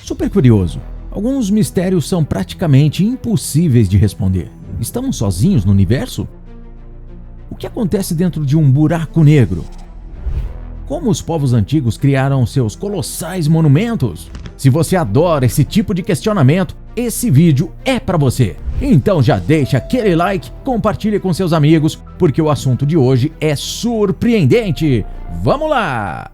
Super curioso. Alguns mistérios são praticamente impossíveis de responder. Estamos sozinhos no universo? O que acontece dentro de um buraco negro? Como os povos antigos criaram seus colossais monumentos? Se você adora esse tipo de questionamento, esse vídeo é para você. Então já deixa aquele like, compartilhe com seus amigos, porque o assunto de hoje é surpreendente. Vamos lá!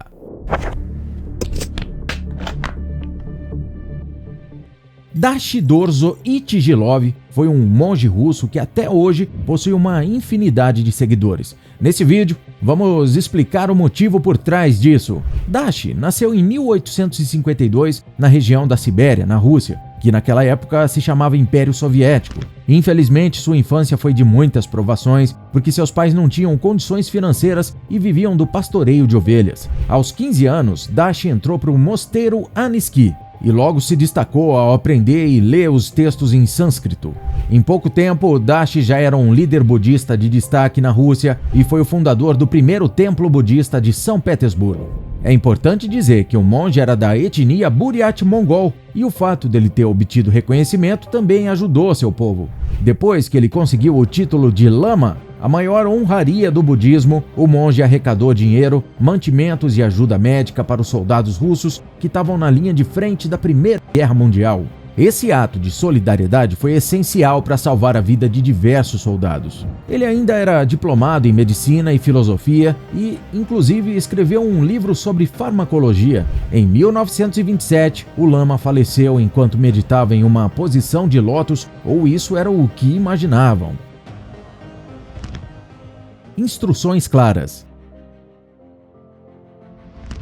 Dashi Dorzo Ichijilov foi um monge russo que até hoje possui uma infinidade de seguidores. Nesse vídeo, vamos explicar o motivo por trás disso. Dashi nasceu em 1852 na região da Sibéria, na Rússia, que naquela época se chamava Império Soviético. Infelizmente, sua infância foi de muitas provações, porque seus pais não tinham condições financeiras e viviam do pastoreio de ovelhas. Aos 15 anos, Dashi entrou para o mosteiro Aniski, e logo se destacou ao aprender e ler os textos em sânscrito. Em pouco tempo, Dashi já era um líder budista de destaque na Rússia e foi o fundador do primeiro templo budista de São Petersburgo. É importante dizer que o monge era da etnia Buryat-Mongol e o fato dele ter obtido reconhecimento também ajudou seu povo. Depois que ele conseguiu o título de Lama, a maior honraria do budismo, o monge arrecadou dinheiro, mantimentos e ajuda médica para os soldados russos que estavam na linha de frente da Primeira Guerra Mundial. Esse ato de solidariedade foi essencial para salvar a vida de diversos soldados. Ele ainda era diplomado em medicina e filosofia e, inclusive, escreveu um livro sobre farmacologia. Em 1927, o Lama faleceu enquanto meditava em uma posição de lótus, ou isso era o que imaginavam. Instruções claras.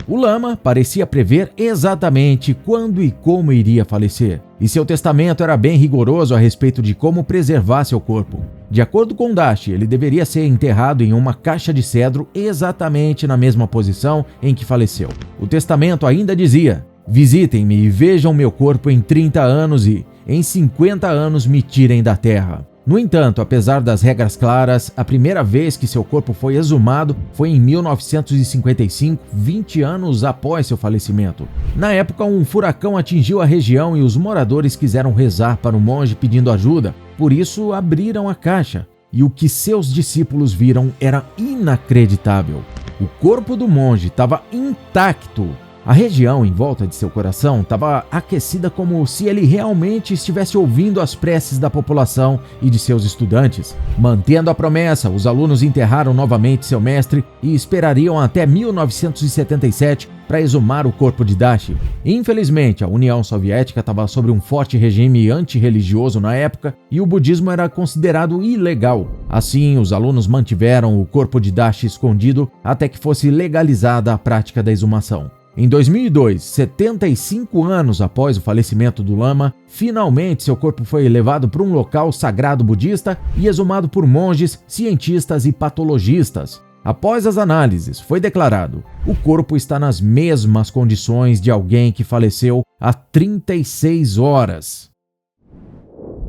O Lama parecia prever exatamente quando e como iria falecer, e seu testamento era bem rigoroso a respeito de como preservar seu corpo. De acordo com Dashi, ele deveria ser enterrado em uma caixa de cedro exatamente na mesma posição em que faleceu. O testamento ainda dizia: visitem-me e vejam meu corpo em 30 anos e, em 50 anos, me tirem da terra. No entanto, apesar das regras claras, a primeira vez que seu corpo foi exumado foi em 1955, 20 anos após seu falecimento. Na época, um furacão atingiu a região e os moradores quiseram rezar para o monge pedindo ajuda, por isso abriram a caixa. E o que seus discípulos viram era inacreditável. O corpo do monge estava intacto. A região em volta de seu coração estava aquecida como se ele realmente estivesse ouvindo as preces da população e de seus estudantes. Mantendo a promessa, os alunos enterraram novamente seu mestre e esperariam até 1977 para exumar o corpo de Dashi. Infelizmente, a União Soviética estava sob um forte regime antirreligioso na época e o budismo era considerado ilegal. Assim, os alunos mantiveram o corpo de Dashi escondido até que fosse legalizada a prática da exumação. Em 2002, 75 anos após o falecimento do Lama, finalmente seu corpo foi levado para um local sagrado budista e exumado por monges, cientistas e patologistas. Após as análises, foi declarado: o corpo está nas mesmas condições de alguém que faleceu há 36 horas.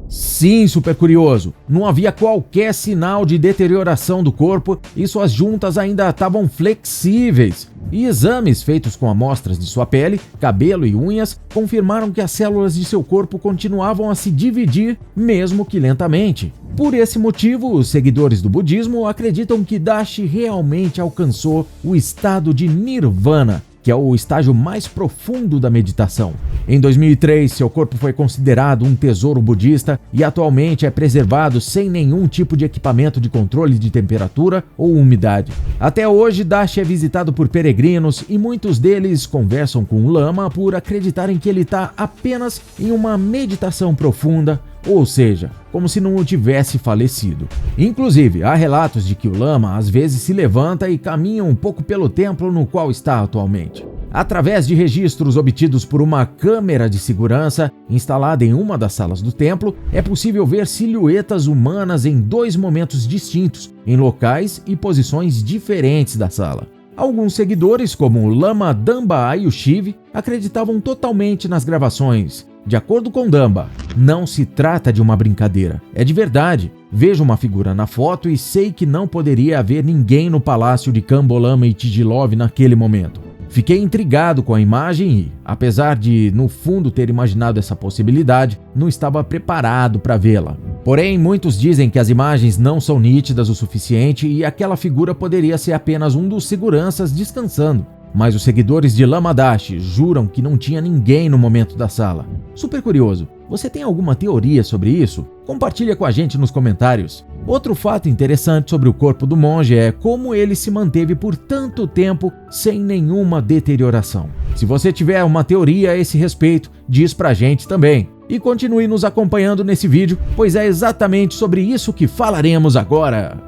Sim, super curioso, não havia qualquer sinal de deterioração do corpo e suas juntas ainda estavam flexíveis. E exames feitos com amostras de sua pele, cabelo e unhas confirmaram que as células de seu corpo continuavam a se dividir, mesmo que lentamente. Por esse motivo, os seguidores do budismo acreditam que Dashi realmente alcançou o estado de Nirvana, que é o estágio mais profundo da meditação. Em 2003, seu corpo foi considerado um tesouro budista e atualmente é preservado sem nenhum tipo de equipamento de controle de temperatura ou umidade. Até hoje, Dashi é visitado por peregrinos e muitos deles conversam com o Lama por acreditarem que ele está apenas em uma meditação profunda, ou seja, como se não tivesse falecido. Inclusive, há relatos de que o Lama às vezes se levanta e caminha um pouco pelo templo no qual está atualmente. Através de registros obtidos por uma câmera de segurança instalada em uma das salas do templo, é possível ver silhuetas humanas em dois momentos distintos, em locais e posições diferentes da sala. Alguns seguidores, como o Lama Damba Ayushiv, acreditavam totalmente nas gravações. De acordo com Damba, não se trata de uma brincadeira, é de verdade. Vejo uma figura na foto e sei que não poderia haver ninguém no palácio de Kambholama Ichijilov naquele momento. Fiquei intrigado com a imagem e, apesar de no fundo ter imaginado essa possibilidade, não estava preparado para vê-la. Porém, muitos dizem que as imagens não são nítidas o suficiente e aquela figura poderia ser apenas um dos seguranças descansando. Mas os seguidores de Lama Dashi juram que não tinha ninguém no momento da sala. Super curioso, você tem alguma teoria sobre isso? Compartilha com a gente nos comentários. Outro fato interessante sobre o corpo do monge é como ele se manteve por tanto tempo sem nenhuma deterioração. Se você tiver uma teoria a esse respeito, diz pra gente também. E continue nos acompanhando nesse vídeo, pois é exatamente sobre isso que falaremos agora.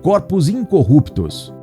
Corpos incorruptos.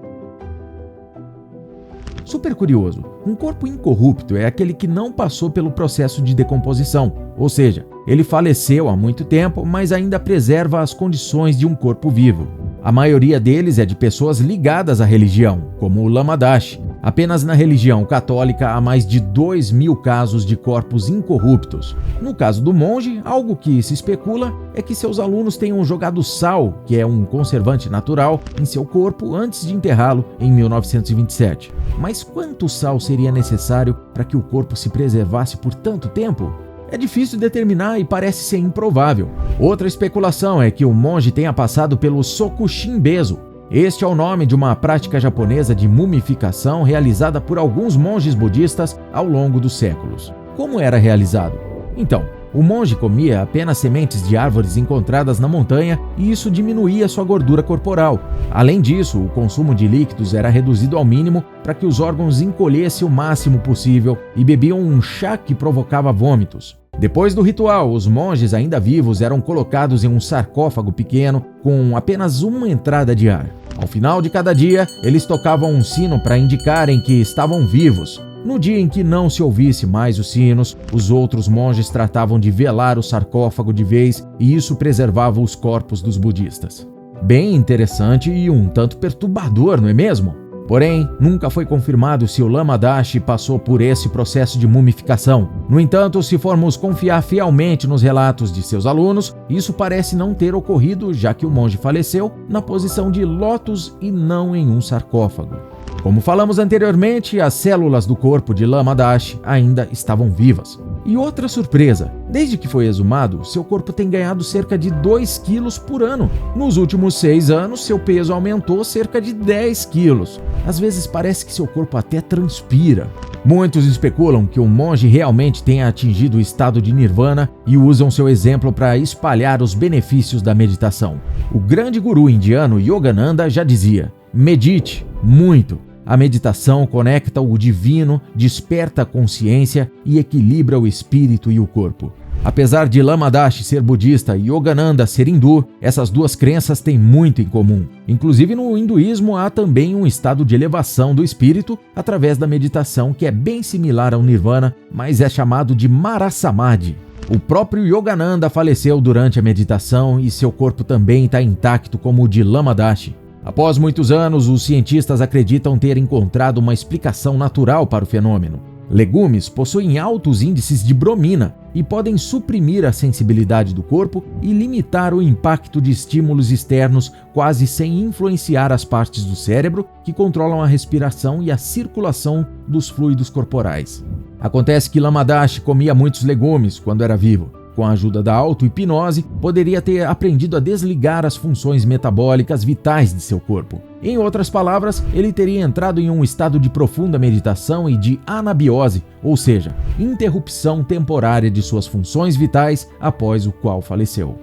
Super curioso, um corpo incorrupto é aquele que não passou pelo processo de decomposição, ou seja, ele faleceu há muito tempo, mas ainda preserva as condições de um corpo vivo. A maioria deles é de pessoas ligadas à religião, como o Lama Dashi. Apenas na religião católica há mais de 2.000 casos de corpos incorruptos. No caso do monge, algo que se especula é que seus alunos tenham jogado sal, que é um conservante natural, em seu corpo antes de enterrá-lo em 1927. Mas quanto sal seria necessário para que o corpo se preservasse por tanto tempo? É difícil determinar e parece ser improvável. Outra especulação é que o monge tenha passado pelo Sokushinbezo. Este é o nome de uma prática japonesa de mumificação realizada por alguns monges budistas ao longo dos séculos. Como era realizado? Então, o monge comia apenas sementes de árvores encontradas na montanha e isso diminuía sua gordura corporal. Além disso, o consumo de líquidos era reduzido ao mínimo para que os órgãos encolhessem o máximo possível e bebiam um chá que provocava vômitos. Depois do ritual, os monges ainda vivos eram colocados em um sarcófago pequeno com apenas uma entrada de ar. Ao final de cada dia, eles tocavam um sino para indicarem que estavam vivos. No dia em que não se ouvisse mais os sinos, os outros monges tratavam de velar o sarcófago de vez e isso preservava os corpos dos budistas. Bem interessante e um tanto perturbador, não é mesmo? Porém, nunca foi confirmado se o Lama Dashi passou por esse processo de mumificação. No entanto, se formos confiar fielmente nos relatos de seus alunos, isso parece não ter ocorrido, já que o monge faleceu na posição de lótus e não em um sarcófago. Como falamos anteriormente, as células do corpo de Lama Dashi ainda estavam vivas. E outra surpresa, desde que foi exumado, seu corpo tem ganhado cerca de 2 quilos por ano. Nos últimos 6 anos, seu peso aumentou cerca de 10 quilos. Às vezes parece que seu corpo até transpira. Muitos especulam que o monge realmente tenha atingido o estado de nirvana e usam seu exemplo para espalhar os benefícios da meditação. O grande guru indiano Yogananda já dizia: medite muito. A meditação conecta o divino, desperta a consciência e equilibra o espírito e o corpo. Apesar de Lama Dashi ser budista e Yogananda ser hindu, essas duas crenças têm muito em comum. Inclusive no hinduísmo há também um estado de elevação do espírito através da meditação que é bem similar ao nirvana, mas é chamado de Marasamadhi. O próprio Yogananda faleceu durante a meditação e seu corpo também está intacto como o de Lama Dashi. Após muitos anos, os cientistas acreditam ter encontrado uma explicação natural para o fenômeno. Legumes possuem altos índices de bromina e podem suprimir a sensibilidade do corpo e limitar o impacto de estímulos externos quase sem influenciar as partes do cérebro que controlam a respiração e a circulação dos fluidos corporais. Acontece que Lama Dashi comia muitos legumes quando era vivo. Com a ajuda da auto-hipnose, poderia ter aprendido a desligar as funções metabólicas vitais de seu corpo. Em outras palavras, ele teria entrado em um estado de profunda meditação e de anabiose, ou seja, interrupção temporária de suas funções vitais após o qual faleceu.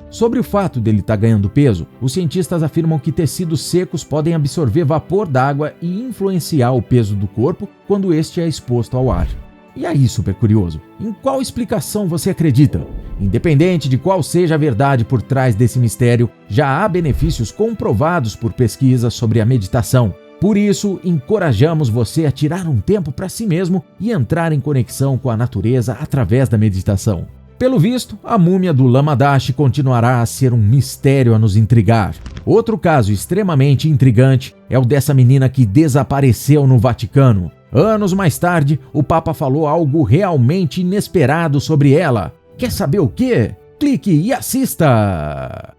Sobre o fato dele estar ganhando peso, os cientistas afirmam que tecidos secos podem absorver vapor d'água e influenciar o peso do corpo quando este é exposto ao ar. E aí, super curioso, em qual explicação você acredita? Independente de qual seja a verdade por trás desse mistério, já há benefícios comprovados por pesquisas sobre a meditação. Por isso, encorajamos você a tirar um tempo para si mesmo e entrar em conexão com a natureza através da meditação. Pelo visto, a múmia do Lama Dashi continuará a ser um mistério a nos intrigar. Outro caso extremamente intrigante é o dessa menina que desapareceu no Vaticano. Anos mais tarde, o Papa falou algo realmente inesperado sobre ela. Quer saber o quê? Clique e assista!